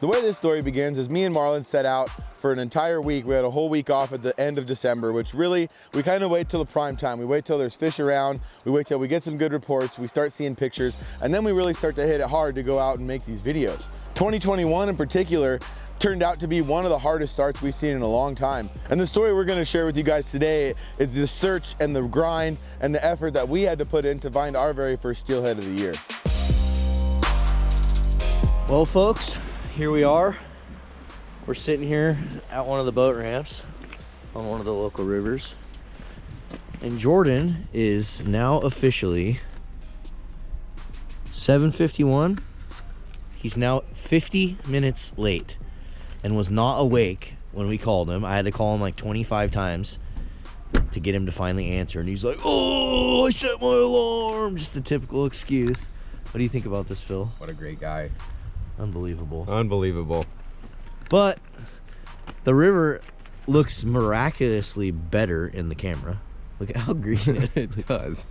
The way this story begins is me and Marlon set out for an entire week. We had a whole week off at the end of December, which really, we kind of wait till the prime time. We wait till there's fish around, we wait till we get some good reports, we start seeing pictures, and then we really start to hit it hard to go out and make these videos. 2021 in particular turned out to be one of the hardest starts we've seen in a long time. And the story we're gonna share with you guys today is the search and the grind and the effort that we had to put in to find our very first steelhead of the year. Well, folks, here we are. We're sitting here at one of the boat ramps on one of the local rivers. And Jordan is now officially 7:51. He's now 50 minutes late and was not awake when we called him. I had to call him like 25 times to get him to finally answer. And he's like, oh, I set my alarm. Just the typical excuse. What do you think about this, Phil? What a great guy. Unbelievable. Unbelievable. But the river looks miraculously better in the camera. Look at how green It does.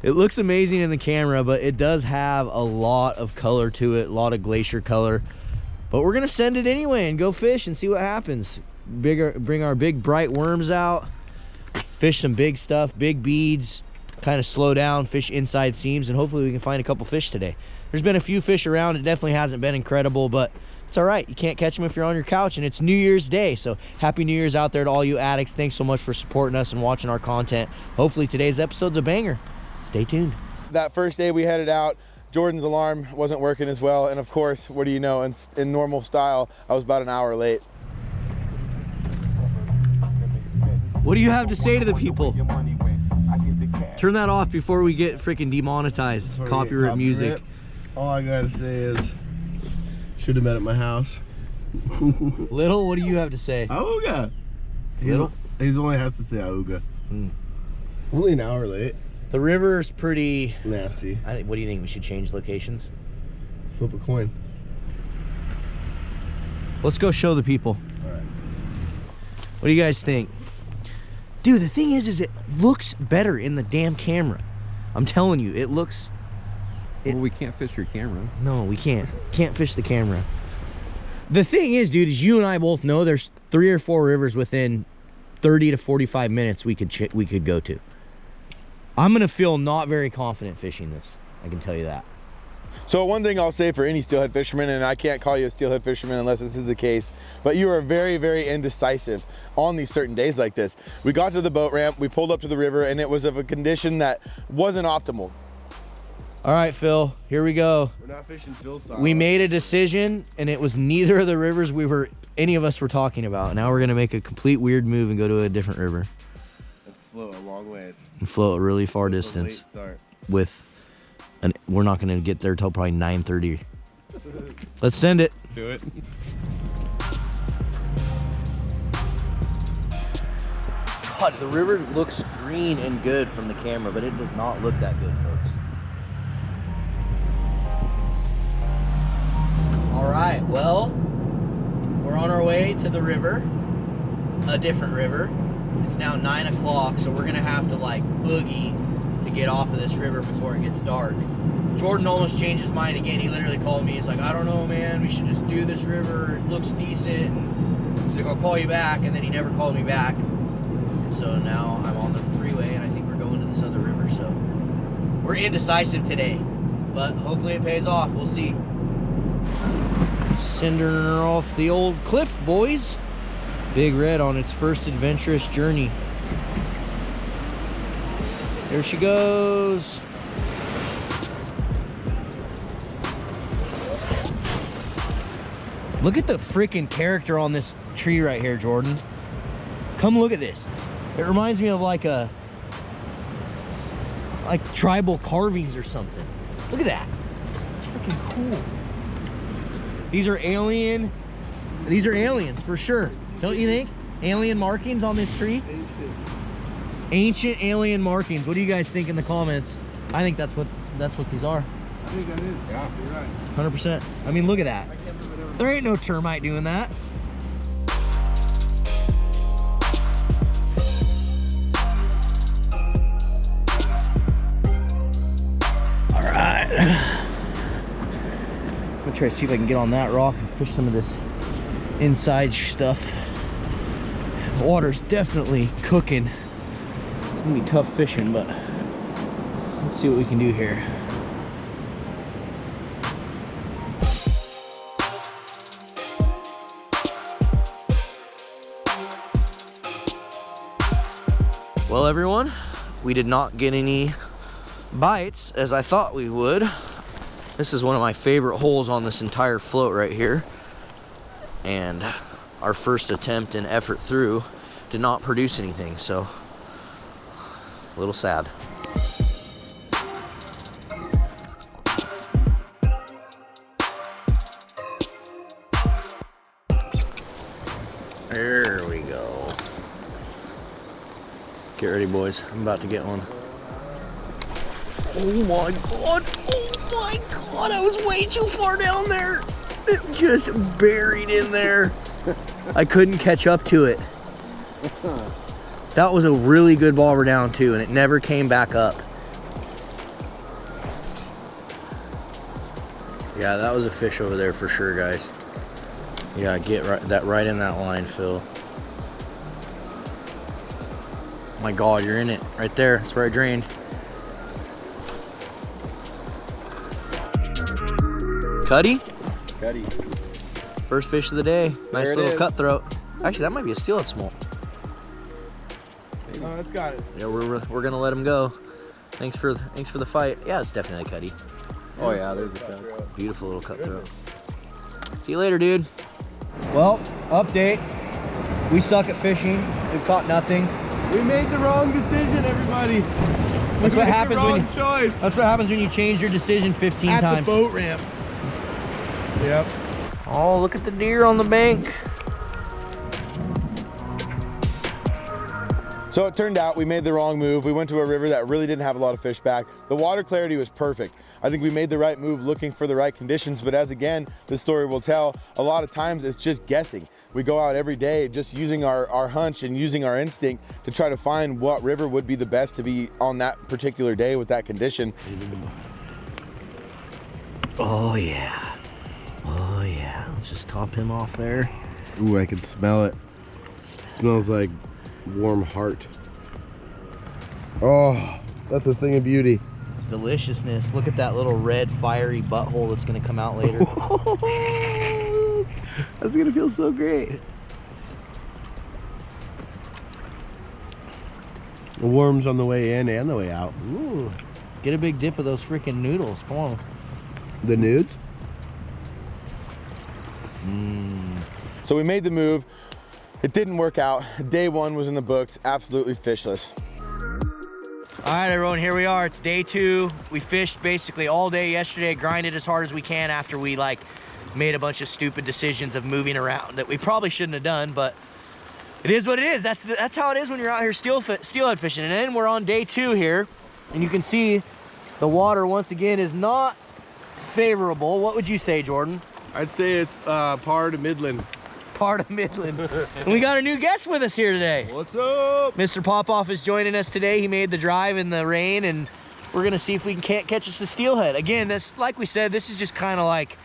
It looks amazing in the camera, but it does have a lot of color to it, a lot of glacier color. But we're gonna send it anyway and go fish and see what happens. Bring our big bright worms out, fish some big stuff, big beads, kind of slow down, fish inside seams, and hopefully we can find a couple fish today. There's been a few fish around. It definitely hasn't been incredible, but it's all right. You can't catch them if you're on your couch, and it's New Year's Day. So happy New Year's out there to all you addicts. Thanks so much for supporting us and watching our content. Hopefully today's episode's a banger. Stay tuned. That first day we headed out, Jordan's alarm wasn't working as well. And of course, what do you know, in normal style, I was about an hour late. What do you have to say to the people? Turn that off before we get freaking demonetized. Copyright music. All I gotta say is, should have met at my house. Little, what do you have to say? Auga. Little? He only has to say auga. Only an hour late. The river's pretty Nasty. what do you think? We should change locations? Let's flip a coin. Let's go show the people. All right. What do you guys think? Dude, the thing is it looks better in the damn camera. I'm telling you, it looks... Well, we can't fish your camera. No, we can't. Can't fish the camera. The thing is, dude, is you and I both know there's 3 or 4 rivers within 30 to 45 minutes we could go to. I'm gonna feel not very confident fishing this. I can tell you that. So one thing I'll say for any steelhead fisherman, and I can't call you a steelhead fisherman unless this is the case, but you are very, very indecisive on these certain days like this. We got to the boat ramp, we pulled up to the river, and it was of a condition that wasn't optimal. All right, Phil, here we go. We're not fishing Phil style. We made a decision, and it was neither of the rivers any of us were talking about. Now we're gonna make a complete weird move and go to a different river. And float a long ways. And float a really far distance we're not gonna get there till probably 9:30. Let's send it. Let's do it. God, the river looks green and good from the camera, but it does not look that good, folks. All right, well, we're on our way to the river, a different river. It's now 9 o'clock, so we're gonna have to like boogie to get off of this river before it gets dark. Jordan almost changed his mind again. He literally called me. He's like, I don't know, man. We should just do this river. It looks decent. And he's like, I'll call you back. And then he never called me back. And so now I'm on the freeway, and I think we're going to this other river. So we're indecisive today, but hopefully it pays off. We'll see. Sending her off the old cliff, boys. Big Red on its first adventurous journey. There she goes. Look at the freaking character on this tree right here, Jordan. Come look at this. It reminds me of like tribal carvings or something. Look at that. It's freaking cool. These are aliens for sure. Don't you think? Alien markings on this tree? Ancient alien markings. What do you guys think in the comments? I think that's what these are. I think that is. Yeah, you're right. 100%. I mean, look at that. There ain't no termite doing that. All right. gonna try to see if I can get on that rock and fish some of this inside stuff. The water's definitely cooking. It's gonna be tough fishing, but let's see what we can do here. Well, everyone, we did not get any bites as I thought we would. This is one of my favorite holes on this entire float right here. And our first attempt and effort through did not produce anything, so a little sad. There we go. Get ready, boys. I'm about to get one. Oh my God. Oh my God. I was way too far down there. It just buried in there. I couldn't catch up to it. That was a really good bobber down too, and it never came back up. Yeah, that was a fish over there for sure, guys. Yeah, get right in that line, Phil. My God, you're in it. Right there. That's where I drained. Cuddy? Cuddy. First fish of the day. Nice little cutthroat. Actually, that might be a steelhead smolt. Oh, it's got it. Yeah, we're gonna let him go. Thanks for the fight. Yeah, it's definitely a cuddy. Oh yeah, there's a cut. Beautiful little cutthroat. See you later, dude. Well, update. We suck at fishing. We've caught nothing. We made the wrong decision, everybody. That's what happens when you, choice. that's what happens when you change your decision 15 At times. the boat ramp. Yep. Oh, look at the deer on the bank. So it turned out we made the wrong move. We went to a river that really didn't have a lot of fish back. The water clarity was perfect. I think we made the right move looking for the right conditions, but as again, the story will tell, a lot of times it's just guessing. We go out every day just using our hunch and using our instinct to try to find what river would be the best to be on that particular day with that condition. Oh yeah. Oh yeah. Let's just top him off there. Ooh, I can smell it. Smells like warm heart. Oh, that's a thing of beauty. Deliciousness. Look at that little red fiery butthole that's gonna come out later. That's gonna feel so great. The worms on the way in and the way out. Ooh. Get a big dip of those freaking noodles. Come on. The nudes? So we made the move. It didn't work out. Day one was in the books, absolutely fishless. All right, everyone, here we are. It's day 2. We fished basically all day yesterday, grinded as hard as we can after we made a bunch of stupid decisions of moving around that we probably shouldn't have done, but it is what it is. That's how it is when you're out here steelhead fishing. And then we're on day 2 here, and you can see the water once again is not favorable. What would you say, Jordan? I'd say it's par to Midland. Part of Midland. And we got a new guest with us here today. What's up? Mr. Popoff is joining us today. He made the drive in the rain, and we're gonna see if we can't catch us a steelhead. Again, that's like we said, this is just kind of like,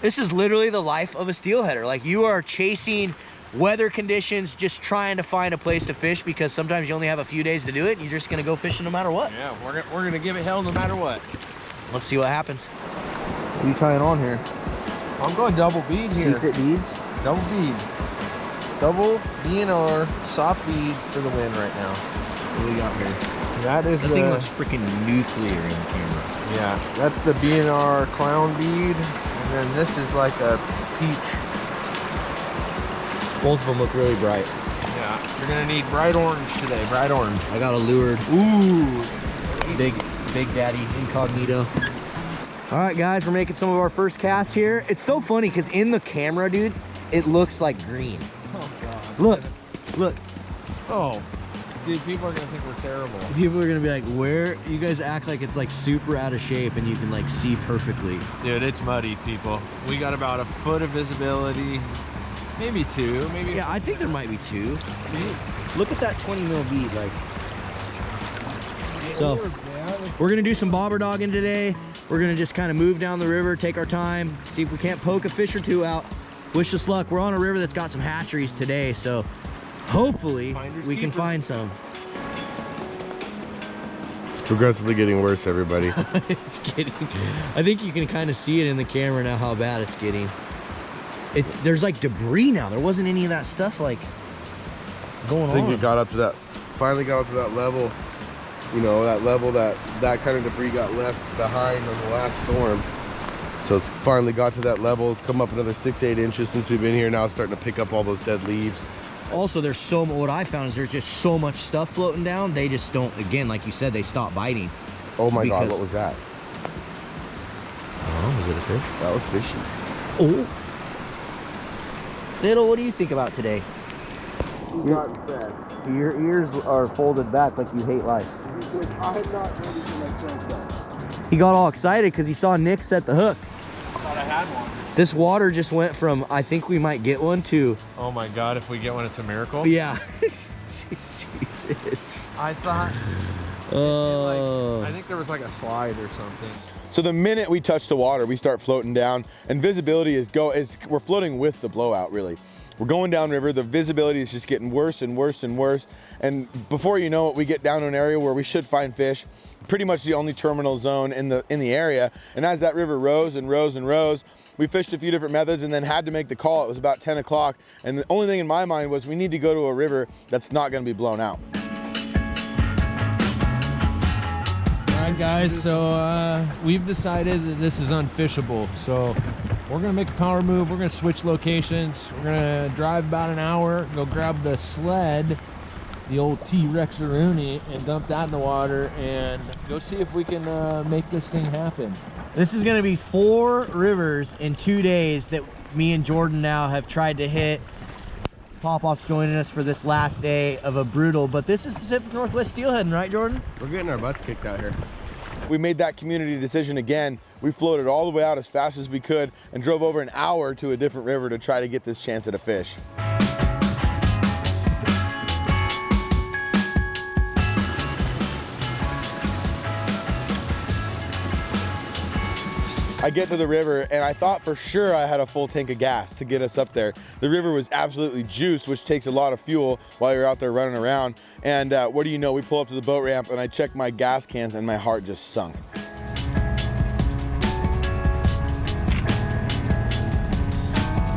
this is literally the life of a steelheader. Like, you are chasing weather conditions, just trying to find a place to fish, because sometimes you only have a few days to do it, and you're just gonna go fishing no matter what. Yeah, we're gonna give it hell no matter what. Let's see what happens. What are you trying on here? I'm going double bead here. Secret beads? Double bead. Double DNR soft bead for the win right now. What do we got here? That is That thing looks freaking nuclear in the camera. yeah, that's the BNR clown bead, and then this is like a peach. Both of them look really bright. Yeah, you're gonna need bright orange today. Bright orange. I got a lured. Ooh. Big Daddy Incognito. All right, guys, we're making some of our first casts here. It's so funny because in the camera, dude, it looks like green. Oh god. Look. Oh, dude, people are gonna think we're terrible. People are gonna be like, where? You guys act like it's like super out of shape and you can like see perfectly. Dude, it's muddy, people. We got about a foot of visibility, maybe 2, maybe. Yeah, I think there might be 2. Look at that 20 mil bead, like. So, We're gonna do some bobber dogging today. We're gonna just kind of move down the river, take our time, see if we can't poke a fish or two out. Wish us luck. We're on a river that's got some hatcheries today, so hopefully we can find some. It's progressively getting worse, everybody. It's getting, I think you can kind of see it in the camera now how bad it's getting. There's like debris now. There wasn't any of that stuff like going on. I think it got up to that, finally got up to that level, you know, that level that kind of debris got left behind on the last storm. So it's finally got to that level. It's come up another 6-8 inches since we've been here. Now it's starting to pick up all those dead leaves. Also, there's so much, what I found is there's just so much stuff floating down. They just don't, again, like you said, they stop biting. Oh my God, what was that? Oh, was it a fish? That was fishing. Oh. Little, what do you think about today? Your ears are folded back like you hate life. I had not ready for myself though. He got all excited because he saw Nick set the hook. I thought I had one. This water just went from, I think we might get one, to... Oh my God, if we get one, it's a miracle. Yeah. Jesus. I thought... Oh. I think there was like a slide or something. So the minute we touch the water, we start floating down, and visibility we're floating with the blowout, really. We're going downriver, the visibility is just getting worse and worse and worse. And before you know it, we get down to an area where we should find fish, pretty much the only terminal zone in the area. And as that river rose and rose and rose, we fished a few different methods and then had to make the call. It was about 10 o'clock. And the only thing in my mind was we need to go to a river that's not gonna be blown out. All right, guys, so we've decided that this is unfishable. So we're gonna make a power move. We're gonna switch locations. We're gonna drive about an hour, go grab the sled, the old T-Rex-a-rooney, and dump that in the water and go see if we can make this thing happen. This is going to be 4 rivers in 2 days that me and Jordan now have tried to hit. Pop-Off's joining us for this last day of a brutal, but this is Pacific Northwest steelheading, right, Jordan? We're getting our butts kicked out here. We made that community decision again. We floated all the way out as fast as we could and drove over an hour to a different river to try to get this chance at a fish. I get to the river and I thought for sure I had a full tank of gas to get us up there. The river was absolutely juiced, which takes a lot of fuel while you're out there running around. And what do you know, we pull up to the boat ramp and I check my gas cans and my heart just sunk.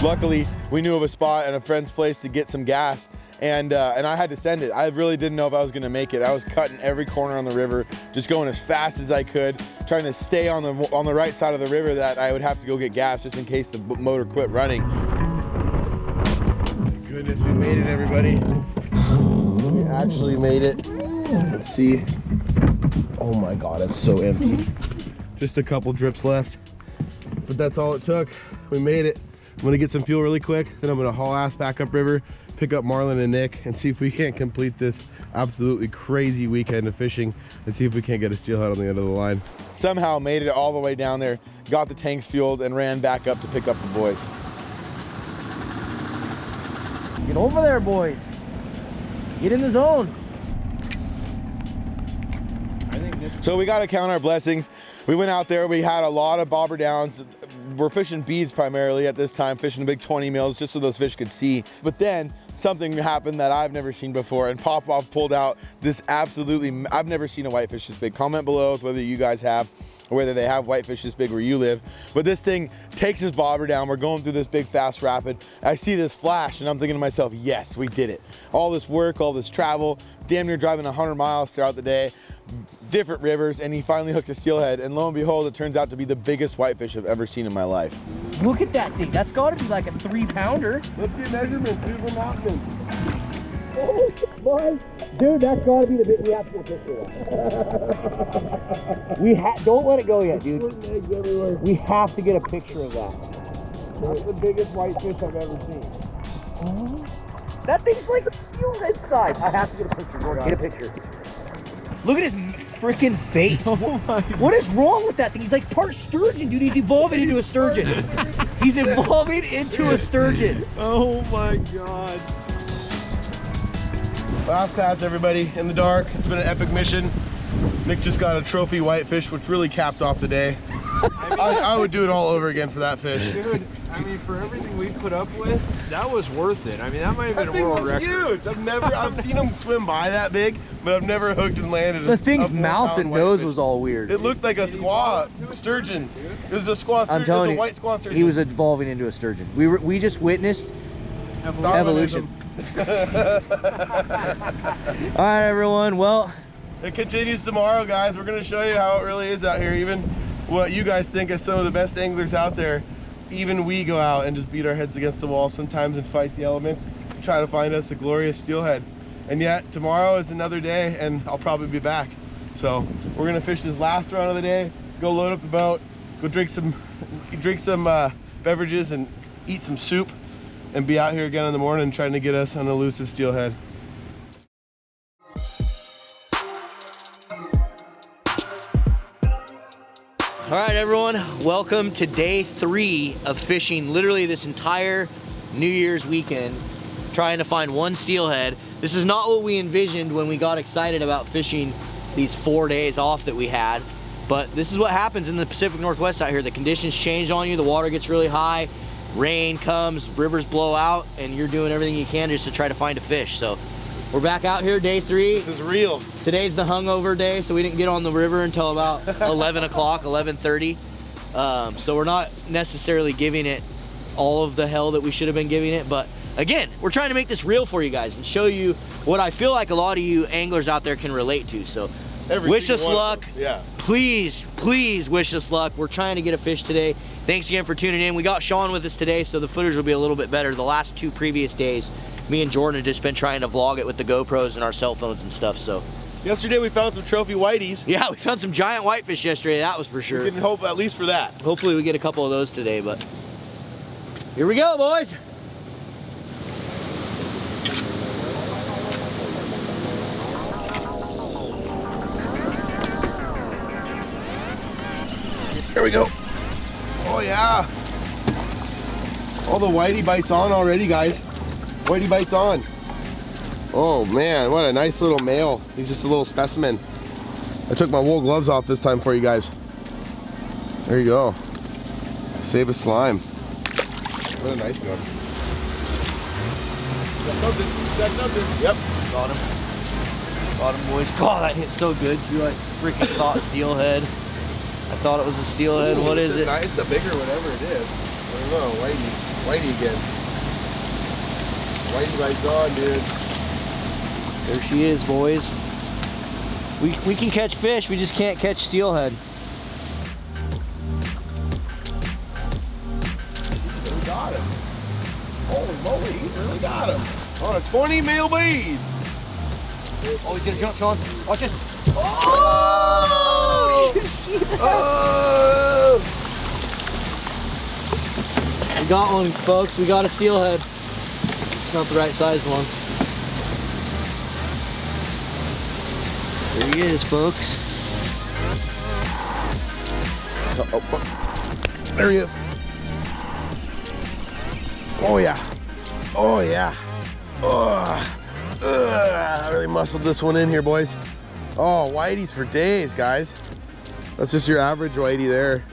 Luckily, we knew of a spot and a friend's place to get some gas, and I had to send it. I really didn't know if I was gonna make it. I was cutting every corner on the river, just going as fast as I could, trying to stay on the right side of the river that I would have to go get gas just in case the motor quit running. Goodness, we made it, everybody. We actually made it. Let's see. Oh my God, it's so empty. Just a couple drips left, but that's all it took. We made it. I'm gonna get some fuel really quick, then I'm gonna haul ass back upriver, pick up Marlon and Nick, and see if we can't complete this absolutely crazy weekend of fishing, and see if we can't get a steelhead on the end of the line. Somehow made it all the way down there, got the tanks fueled, and ran back up to pick up the boys. Get over there, boys. Get in the zone. So we gotta count our blessings. We went out there, we had a lot of bobber downs. We're fishing beads primarily at this time, fishing big 20 mils just so those fish could see. But then something happened that I've never seen before, and Pop-Off pulled out this absolutely, I've never seen a whitefish this big. Comment below whether you guys have, or whether they have whitefish this big where you live. But this thing takes his bobber down. We're going through this big fast rapid. I see this flash and I'm thinking to myself, yes, we did it. All this work, all this travel, damn near driving 100 miles throughout the day, different rivers, and he finally hooked a steelhead, and lo and behold, it turns out to be the biggest whitefish I've ever seen in my life. Look at that thing. That's got to be like a 3-pounder. Let's get measurements, dude. We're mounting. Oh, boy. Dude, that's got to be the big. We have to get a picture of that. Don't let it go yet, dude. We have to get a picture of that. That's the biggest whitefish I've ever seen. Oh, that thing's like a steelhead size. I have to get a picture, Gordon. Get a picture. Look at his freaking face. Oh my. What is wrong with that thing? He's like part sturgeon, dude. He's evolving into a sturgeon. He's evolving into a sturgeon. Oh my God. Last pass, everybody, in the dark. It's been an epic mission. Nick just got a trophy whitefish, which really capped off the day. I would do it all over again for that fish. Dude, I mean, for everything we put up with, that was worth it. I mean, that might have been a world record. Huge. I've seen them swim by that big, but I've never hooked and landed The thing's mouth and nose was all weird. It looked like a squaw sturgeon. It was a squaw sturgeon. I'm telling it was you, a white squaw sturgeon. he was evolving into a sturgeon. We just witnessed evolution. All right, everyone. Well, it continues tomorrow, guys. We're going to show you how it really is out here. Even what you guys think of some of the best anglers out there. Even we go out and just beat our heads against the wall sometimes and fight the elements to try to find us a glorious steelhead. And yet tomorrow is another day, and I'll probably be back. So we're going to fish this last round of the day, go load up the boat, go drink some beverages and eat some soup, and be out here again in the morning trying to get us an elusive steelhead. all right, everyone. Welcome to day 3 of fishing literally this entire New Year's weekend, trying to find one steelhead. This is not what we envisioned when we got excited about fishing these 4 days off that we had, but this is what happens in the Pacific Northwest out here. The conditions change on you, the water gets really high, rain comes, rivers blow out, and you're doing everything you can just to try to find a fish. So we're back out here, day 3. This is real. Today's the hungover day, so we didn't get on the river until about 11 o'clock, 11:30. So we're not necessarily giving it all of the hell that we should have been giving it, but again, we're trying to make this real for you guys and show you what I feel like a lot of you anglers out there can relate to. So wish us luck. Yeah. Please wish us luck. We're trying to get a fish today. Thanks again for tuning in. We got Sean with us today, so the footage will be a little bit better. The last 2 previous days, me and Jordan have just been trying to vlog it with the GoPros and our cell phones and stuff. So yesterday we found some trophy whiteys. yeah, we found some giant whitefish yesterday, that was for sure. We can hope at least for that. Hopefully we get a couple of those today, but here we go, boys. There we go. Oh yeah. All the whitey bites on already, guys. Whitey bites on. Oh man, what a nice little male. He's just a little specimen. I took my wool gloves off this time for you guys. There you go. Save a slime. What a nice one. That's something. That's something. Yep. Got him. Got him, boys. God, that hit so good. You like freaking caught steelhead. I thought it was a steelhead. What is it? It's a bigger whatever it is. I don't know. Whitey. Whitey again. Whitey bites on, dude. There she is, boys. We can catch fish, we just can't catch steelhead. We got him. Holy moly, he's really got him. On a 20 mil bead. Oh, he's gonna jump, Sean. Watch this. Oh! Did you see that? Oh! We got one, folks. We got a steelhead. It's not the right size one. There he is, folks. Oh. There he is. Oh yeah. Oh yeah. I really muscled this one in here, boys. Oh, whiteys for days, guys. That's just your average whitey there.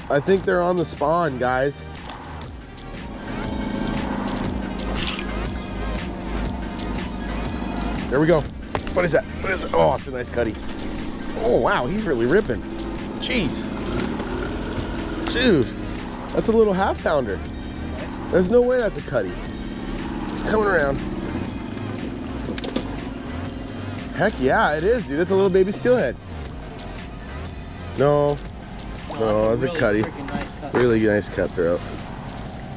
I think they're on the spawn, guys. There we go. What is that? What is it? Oh, it's a nice cutty. Oh, wow, he's really ripping. Jeez. Dude, that's a little half pounder. There's no way that's a cutty. It's coming around. Heck yeah, it is, dude. It's a little baby steelhead. No, that's a cutty. Really nice cutthroat.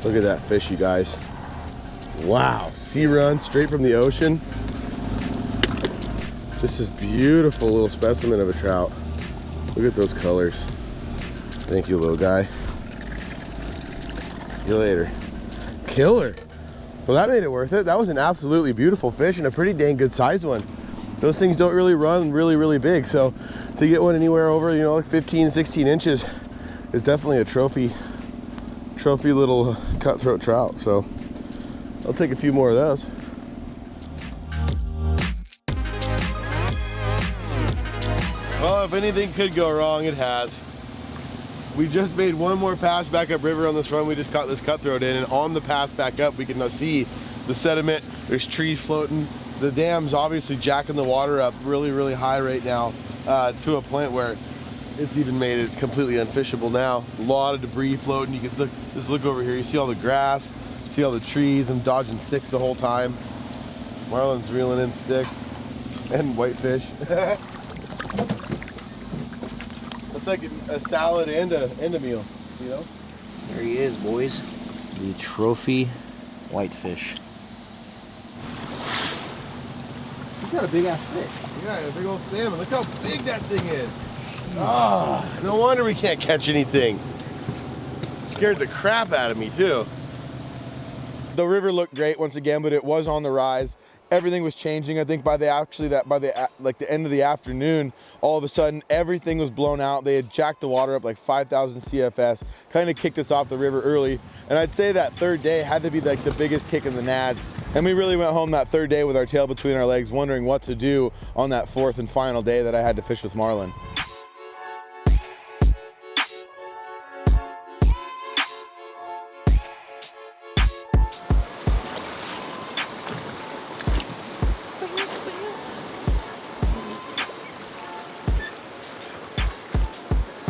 Look at that fish, you guys. Wow, sea run straight from the ocean. Just this beautiful little specimen of a trout. Look at those colors. Thank you, little guy. See you later. Killer. Well, that made it worth it. That was an absolutely beautiful fish and a pretty dang good sized one. Those things don't really run really big, so to get one anywhere over, you know, like 15, 16 inches is definitely a trophy little cutthroat trout. So I'll take a few more of those. Well, if anything could go wrong, it has. We just made one more pass back up river on this run. We just caught this cutthroat in, and on the pass back up, we can now see the sediment. There's trees floating. The dam's obviously jacking the water up really, really high right now to a point where it's even made it completely unfishable now. A lot of debris floating. You can just look over here. You see all the grass, see all the trees. I'm dodging sticks the whole time. Marlin's reeling in sticks and whitefish. It's like a salad and a meal, you know? There he is, boys. The trophy whitefish. He's got a big ass fish. Yeah, a big old salmon. Look how big that thing is. Oh, no wonder we can't catch anything. Scared the crap out of me too. The river looked great once again, but it was on the rise. Everything was changing. I think by the end of the afternoon, all of a sudden everything was blown out. They had jacked the water up like 5,000 CFS, kind of kicked us off the river early. And I'd say that third day had to be like the biggest kick in the nads. And we really went home that third day with our tail between our legs, wondering what to do on that fourth and final day that I had to fish with marlin.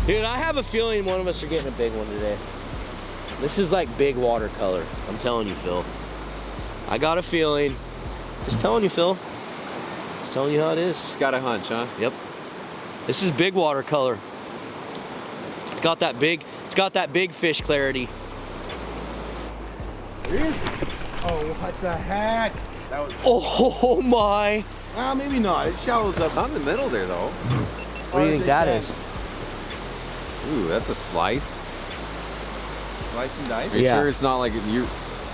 Dude, I have a feeling one of us are getting a big one today. This is like big watercolor. I'm telling you, Phil. I got a feeling. Just telling you, Phil. Just telling you how it is. Just got a hunch, huh? Yep. This is big watercolor. It's got that big fish clarity. Oh, what the heck? That was. Oh my. Maybe not. It shallows up. Not in the middle there, though. What do you think that is? Ooh, that's a slice. Slice and dice? Are you Yeah. sure it's not like you?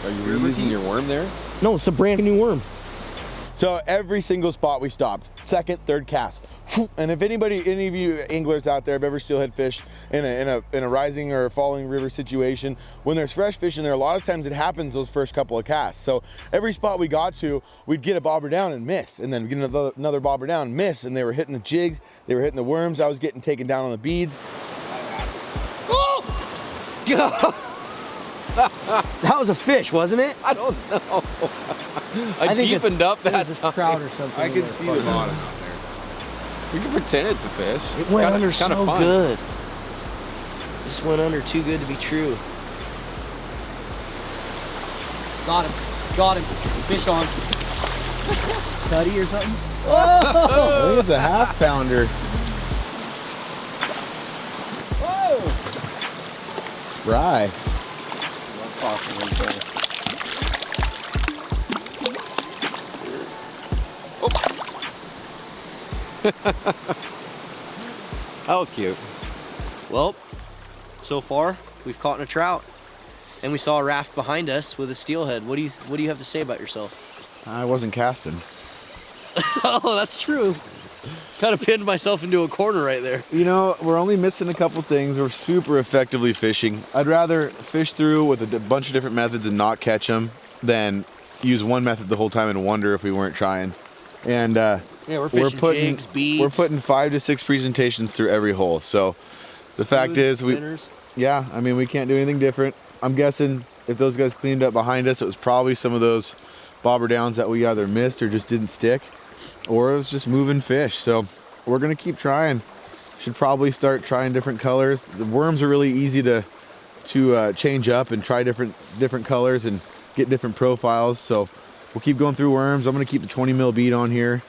Are you reusing your worm there? No, it's a brand new worm. So every single spot we stopped, second, third cast. And if any of you anglers out there have ever steelhead fished in a rising or falling river situation, when there's fresh fish in there, a lot of times it happens those first couple of casts. So every spot we got to, we'd get a bobber down and miss, and then get another bobber down and miss, and they were hitting the jigs, they were hitting the worms. I was getting taken down on the beads. That was a fish, wasn't it? I don't know. I think deepened up that It was a time. trout or something. I can see the bottom out there. We can pretend it's a fish. It went under so fun. good. This went under too good to be true. Got him. Fish on. Cuddy or something? I think it's a half pounder. Whoa! Spry. That was cute. Well, so far we've caught a trout, and we saw a raft behind us with a steelhead. What do you have to say about yourself? I wasn't casting. Oh, that's true. Kind of pinned myself into a corner right there. You know, we're only missing a couple things. We're super effectively fishing. I'd rather fish through with a bunch of different methods and not catch them than use one method the whole time and wonder if we weren't trying. And Yeah, we're fishing jigs, beads. we're putting 5 to 6 presentations through every hole. So the fact is, yeah, I mean, we can't do anything different. I'm guessing if those guys cleaned up behind us, it was probably some of those bobber downs that we either missed or just didn't stick, or it was just moving fish. So we're gonna keep trying. Should probably start trying different colors. The worms are really easy to change up and try different colors and get different profiles. So we'll keep going through worms. I'm gonna keep the 20 mil bead on here,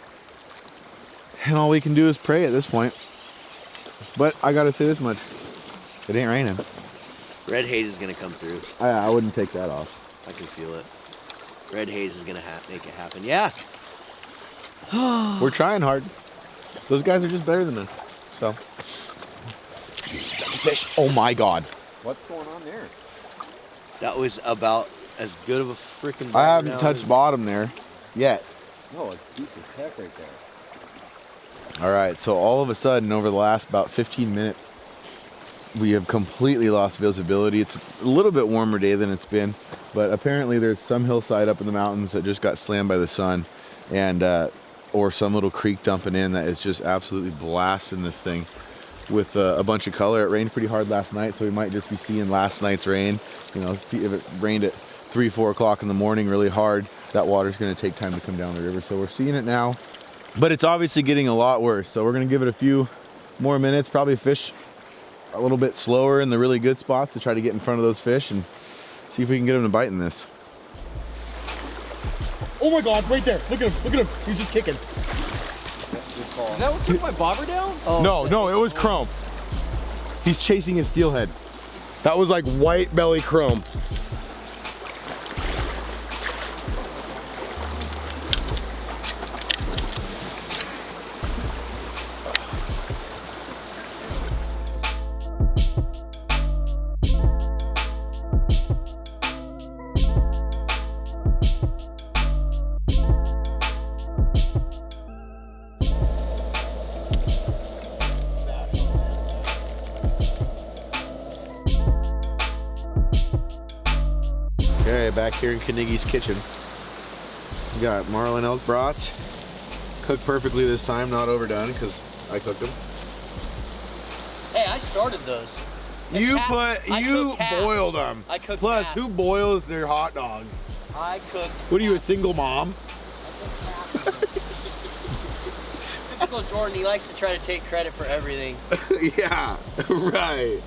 and all we can do is pray at this point. But I gotta say this much: it ain't raining. Red haze is gonna come through. I wouldn't take that off. I can feel it. Red haze is gonna make it happen. Yeah. We're trying hard. Those guys are just better than us. So. Fish. Oh my God. What's going on there? That was about as good of a freaking. I haven't touched bottom there yet. No, it's deep as heck right there. All right, so all of a sudden, over the last about 15 minutes, we have completely lost visibility. It's a little bit warmer day than it's been, but apparently there's some hillside up in the mountains that just got slammed by the sun, and or some little creek dumping in that is just absolutely blasting this thing with a bunch of color. It rained pretty hard last night, so we might just be seeing last night's rain. You know, see if it rained at 3, 4 o'clock in the morning really hard, that water's gonna take time to come down the river. So we're seeing it now, but it's obviously getting a lot worse. So we're gonna give it a few more minutes, probably fish a little bit slower in the really good spots to try to get in front of those fish and see if we can get them to bite in this. Oh my God, right there. Look at him, look at him. He's just kicking. Is that what took my bobber down? Oh, no, it was chrome. He's chasing his steelhead. That was like white belly chrome. Okay, back here in Carnegie's kitchen. We got marlin elk brats. Cooked perfectly this time, not overdone, because I cooked them. Hey, I started those. You boiled them. I cooked Plus, half. who boils their hot dogs? I cooked. What are you, a single mom? Typical Jordan, he likes to try to take credit for everything. Yeah, right.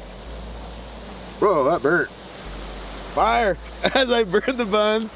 Whoa, that burnt. Fire, as I burned the buns.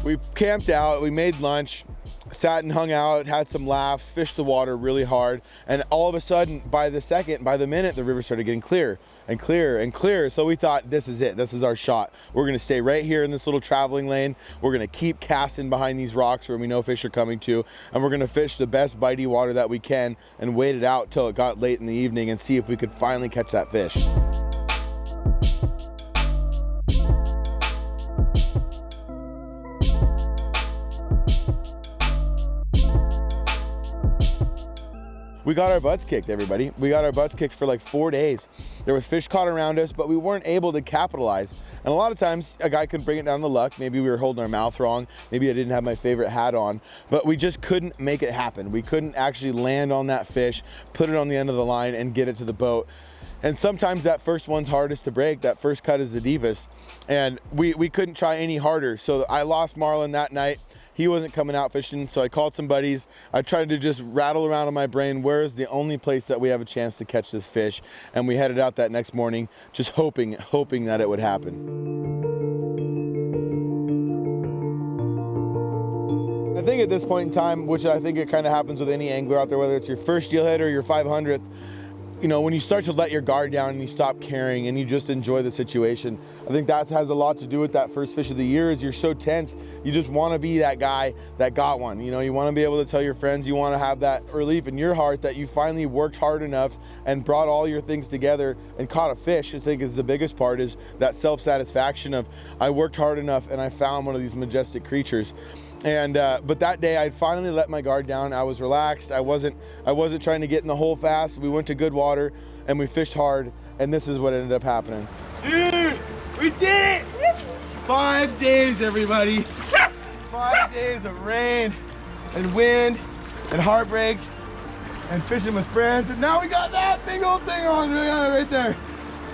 We camped out, we made lunch, sat and hung out, had some laughs, fished the water really hard, and all of a sudden, by the minute, the river started getting clear and clearer and clearer. So we thought, this is it, this is our shot. We're gonna stay right here in this little traveling lane. We're gonna keep casting behind these rocks where we know fish are coming to, and we're gonna fish the best bitey water that we can and wait it out till it got late in the evening and see if we could finally catch that fish. We got our butts kicked, everybody. We got our butts kicked for like 4 days. There was fish caught around us, but we weren't able to capitalize. And a lot of times a guy could bring it down to luck. Maybe we were holding our mouth wrong. Maybe I didn't have my favorite hat on, but we just couldn't make it happen. We couldn't actually land on that fish, put it on the end of the line and get it to the boat. And sometimes that first one's hardest to break. That first cut is the deepest. And we couldn't try any harder. So I lost marlin that night. He wasn't coming out fishing, so I called some buddies. I tried to just rattle around in my brain, where is the only place that we have a chance to catch this fish? And we headed out that next morning, just hoping that it would happen. I think at this point in time, which I think it kind of happens with any angler out there, whether it's your first steelhead or your 500th, you know, when you start to let your guard down and you stop caring and you just enjoy the situation, I think that has a lot to do with that first fish of the year. Is you're so tense, you just want to be that guy that got one. You know, you want to be able to tell your friends, you want to have that relief in your heart that you finally worked hard enough and brought all your things together and caught a fish. I think is the biggest part, is that self-satisfaction of, I worked hard enough and I found one of these majestic creatures. And but that day I finally let my guard down. I was relaxed. I wasn't trying to get in the hole fast. We went to good water and we fished hard, and this is what ended up happening. Dude, we did it! 5 days, everybody. 5 days of rain and wind and heartbreaks and fishing with friends, and now we got that big old thing on right there.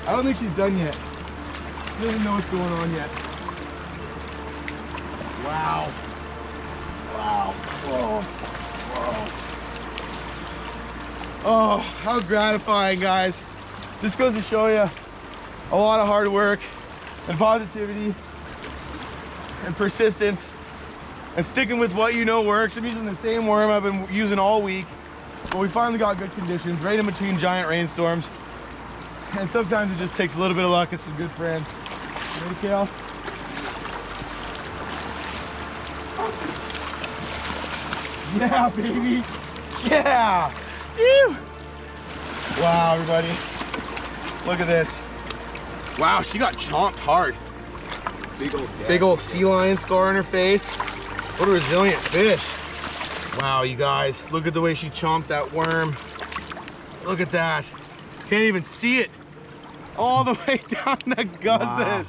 I don't think she's done yet. She doesn't know what's going on yet. Wow. Wow. Whoa. Whoa. Oh, how gratifying, guys. This goes to show you a lot of hard work and positivity and persistence and sticking with what you know works. I'm using the same worm I've been using all week, but we finally got good conditions right in between giant rainstorms. And sometimes it just takes a little bit of luck and some good friends. You ready, Kale? Yeah, baby. Yeah. Ew. Wow, everybody. Look at this. Wow, she got chomped hard. Big old sea lion scar on her face. What a resilient fish. Wow, you guys. Look at the way she chomped that worm. Look at that. Can't even see it. All the way down the gusset.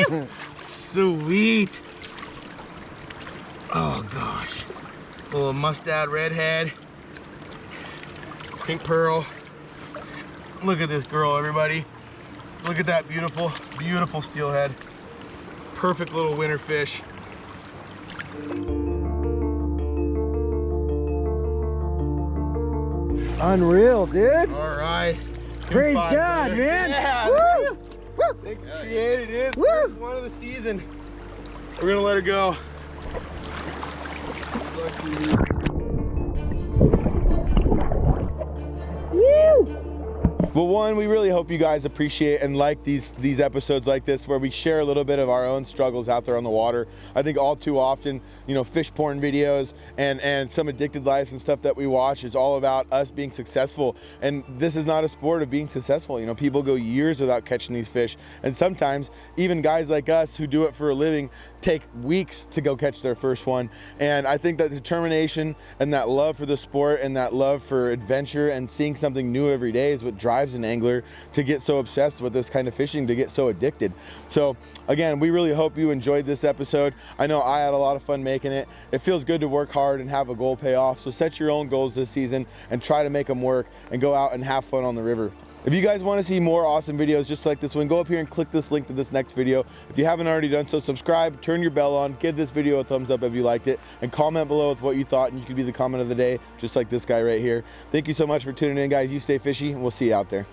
Wow. Sweet. Oh gosh. Little mustard redhead. Pink pearl. Look at this girl, everybody. Look at that beautiful, beautiful steelhead. Perfect little winter fish. Unreal, dude. All right. Praise God, man. Yeah. Woo! Thank you, Created. It is Woo! first one of the season. We're gonna let her go. Well, one, we really hope you guys appreciate and like these episodes like this where we share a little bit of our own struggles out there on the water. I think all too often, you know, fish porn videos and some addicted lives and stuff that we watch is all about us being successful. And this is not a sport of being successful. You know, people go years without catching these fish. And sometimes even guys like us who do it for a living take weeks to go catch their first one. And I think that determination and that love for the sport and that love for adventure and seeing something new every day is what drives an angler to get so obsessed with this kind of fishing, to get so addicted. So again, we really hope you enjoyed this episode. I know I had a lot of fun making it. It feels good to work hard and have a goal pay off. So set your own goals this season and try to make them work and go out and have fun on the river. If you guys want to see more awesome videos just like this one, go up here and click this link to this next video. If you haven't already done so, subscribe, turn your bell on, give this video a thumbs up if you liked it, and comment below with what you thought, and you could be the comment of the day, just like this guy right here. Thank you so much for tuning in, guys. You stay fishy, and we'll see you out there.